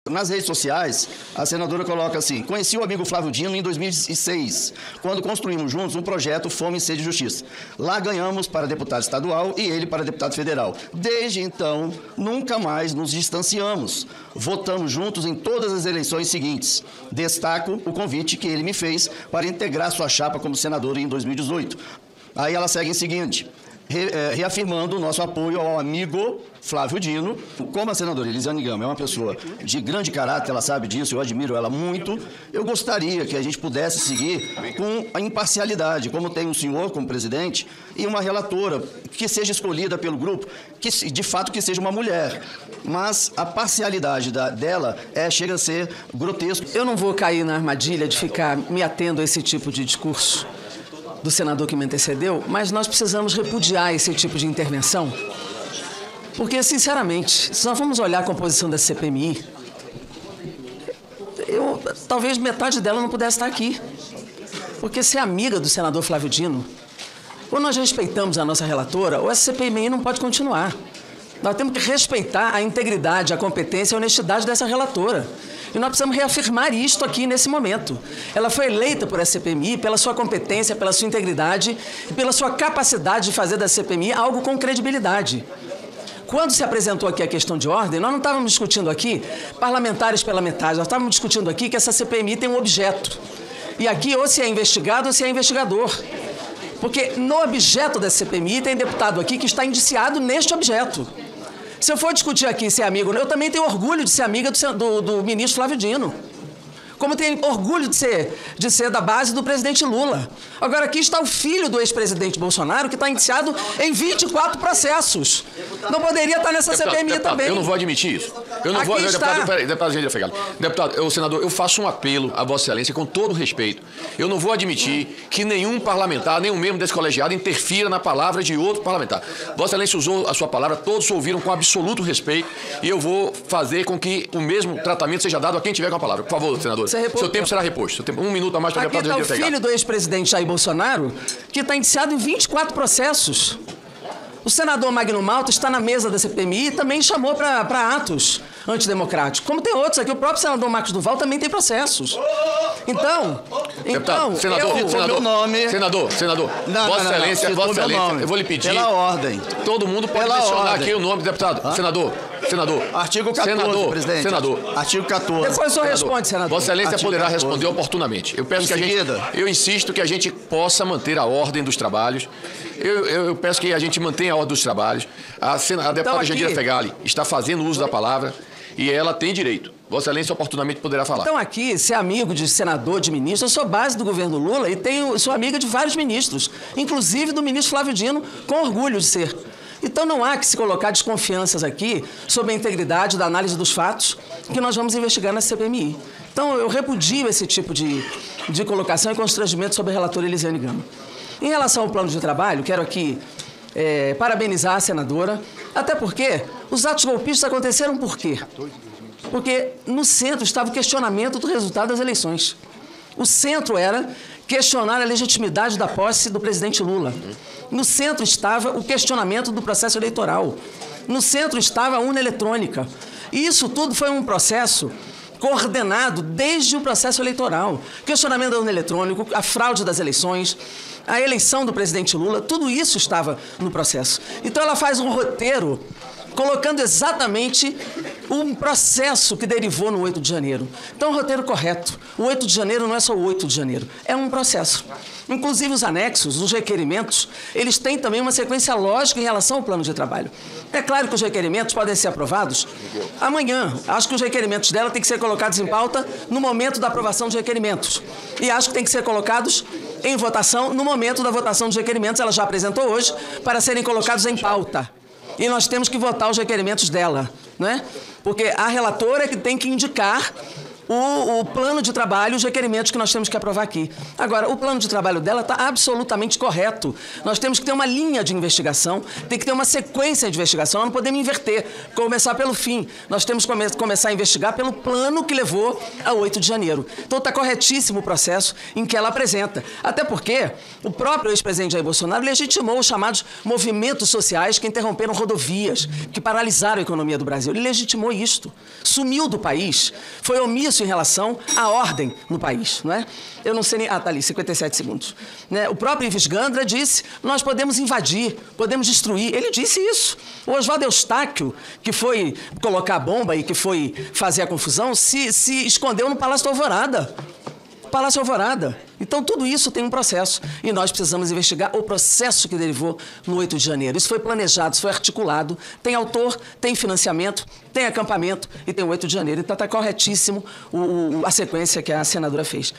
Nas redes sociais, a senadora coloca assim: conheci o amigo Flávio Dino em 2006, quando construímos juntos um projeto Fome e Sede de Justiça. Lá ganhamos para deputado estadual e ele para deputado federal. Desde então, nunca mais nos distanciamos. Votamos juntos em todas as eleições seguintes. Destaco o convite que ele me fez para integrar sua chapa como senador em 2018. Aí ela segue em seguinte: reafirmando o nosso apoio ao amigo Flávio Dino. Como a senadora Elisiane Gama é uma pessoa de grande caráter, ela sabe disso, eu admiro ela muito, eu gostaria que a gente pudesse seguir com a imparcialidade, como tem o senhor como presidente e uma relatora que seja escolhida pelo grupo, que de fato que seja uma mulher. Mas a parcialidade dela chega a ser grotesco. Eu não vou cair na armadilha de ficar me atendo a esse tipo de discurso do senador que me antecedeu, mas nós precisamos repudiar esse tipo de intervenção, porque, sinceramente, se nós vamos olhar a composição da CPMI, talvez metade dela não pudesse estar aqui, porque se é amiga do senador Flávio Dino, ou nós respeitamos a nossa relatora, ou essa CPMI não pode continuar. Nós temos que respeitar a integridade, a competência e a honestidade dessa relatora. E nós precisamos reafirmar isto aqui nesse momento. Ela foi eleita por essa CPMI pela sua competência, pela sua integridade e pela sua capacidade de fazer da CPMI algo com credibilidade. Quando se apresentou aqui a questão de ordem, nós não estávamos discutindo aqui parlamentares pela metade, nós estávamos discutindo aqui que essa CPMI tem um objeto. E aqui ou se é investigado ou se é investigador. Porque no objeto da CPMI tem deputado aqui que está indiciado neste objeto. Se eu for discutir aqui se é amigo, eu também tenho orgulho de ser amiga do ministro Flávio Dino. Como tenho orgulho de ser da base do presidente Lula. Agora, aqui está o filho do ex-presidente Bolsonaro, que está indiciado em 24 processos. Não poderia estar nessa CPMI também. Eu não vou admitir isso. Eu não aqui vou... está. Deputado, senador, eu faço um apelo a Vossa Excelência com todo respeito. Eu não vou admitir que nenhum parlamentar, nenhum membro desse colegiado interfira na palavra de outro parlamentar. Vossa Excelência usou a sua palavra, todos ouviram com absoluto respeito e eu vou fazer com que o mesmo tratamento seja dado a quem tiver com a palavra. Por favor, senador. Seu tempo será reposto. Seu tempo, 1 minuto a mais para o deputado Aqui está o filho do ex-presidente Jair Bolsonaro, que está indiciado em 24 processos. O senador Magno Malta está na mesa da CPMI e também chamou para atos antidemocráticos. Como tem outros aqui, o próprio senador Marcos Duval também tem processos. Então, senador, Vossa Excelência, eu vou lhe pedir. Pela ordem. Todo mundo pode mencionar aqui o nome do deputado. Senador. Artigo 14, presidente. Artigo 14. Depois o senhor responde, senador. Vossa Excelência Artigo poderá 14. responder oportunamente. Eu insisto que a gente possa manter a ordem dos trabalhos. Eu peço que a gente mantenha a ordem dos trabalhos. A deputada Jandira Fegali está fazendo uso da palavra e ela tem direito. Vossa Excelência oportunamente poderá falar. Então aqui, ser amigo de senador, de ministro, eu sou base do governo Lula e sou amiga de vários ministros, inclusive do ministro Flávio Dino, com orgulho de ser. Então não há que se colocar desconfianças aqui sobre a integridade da análise dos fatos que nós vamos investigar na CPMI. Então eu repudio esse tipo de colocação e constrangimento sobre a relatora Elisiane Gama. Em relação ao plano de trabalho, quero aqui parabenizar a senadora, até porque os atos golpistas aconteceram por quê? Porque no centro estava o questionamento do resultado das eleições. O centro era questionar a legitimidade da posse do presidente Lula. No centro estava o questionamento do processo eleitoral. No centro estava a urna eletrônica. E isso tudo foi um processo coordenado desde o processo eleitoral. Questionamento da urna eletrônica, a fraude das eleições, a eleição do presidente Lula, tudo isso estava no processo. Então ela faz um roteiro colocando exatamente um processo que derivou no 8 de janeiro. Então, o roteiro correto. O 8 de janeiro não é só o 8 de janeiro, é um processo. Inclusive, os anexos, os requerimentos, eles têm também uma sequência lógica em relação ao plano de trabalho. É claro que os requerimentos podem ser aprovados amanhã. Acho que os requerimentos dela têm que ser colocados em pauta no momento da aprovação dos requerimentos. E acho que têm que ser colocados em votação no momento da votação dos requerimentos. Ela já apresentou hoje para serem colocados em pauta. E nós temos que votar os requerimentos dela, né? Porque a relatora é que tem que indicar o plano de trabalho, os requerimentos que nós temos que aprovar aqui. Agora, o plano de trabalho dela está absolutamente correto. Nós temos que ter uma linha de investigação, tem que ter uma sequência de investigação, nós não podemos inverter, começar pelo fim. Nós temos que começar a investigar pelo plano que levou a 8 de janeiro. Então está corretíssimo o processo em que ela apresenta. Até porque o próprio ex-presidente Jair Bolsonaro legitimou os chamados movimentos sociais que interromperam rodovias, que paralisaram a economia do Brasil. Ele legitimou isto. Sumiu do país, foi omisso em relação à ordem no país, não é? Eu não sei nem... Ah, tá ali, 57 segundos. Né? O próprio Ives Gandra disse, nós podemos invadir, podemos destruir. Ele disse isso. O Oswaldo Eustáquio, que foi colocar a bomba e que foi fazer a confusão, se escondeu no Palácio da Alvorada. Palácio Alvorada. Então, tudo isso tem um processo. E nós precisamos investigar o processo que derivou no 8 de janeiro. Isso foi planejado, isso foi articulado. Tem autor, tem financiamento, tem acampamento e tem o 8 de janeiro. Então, está corretíssimo a sequência que a senadora fez.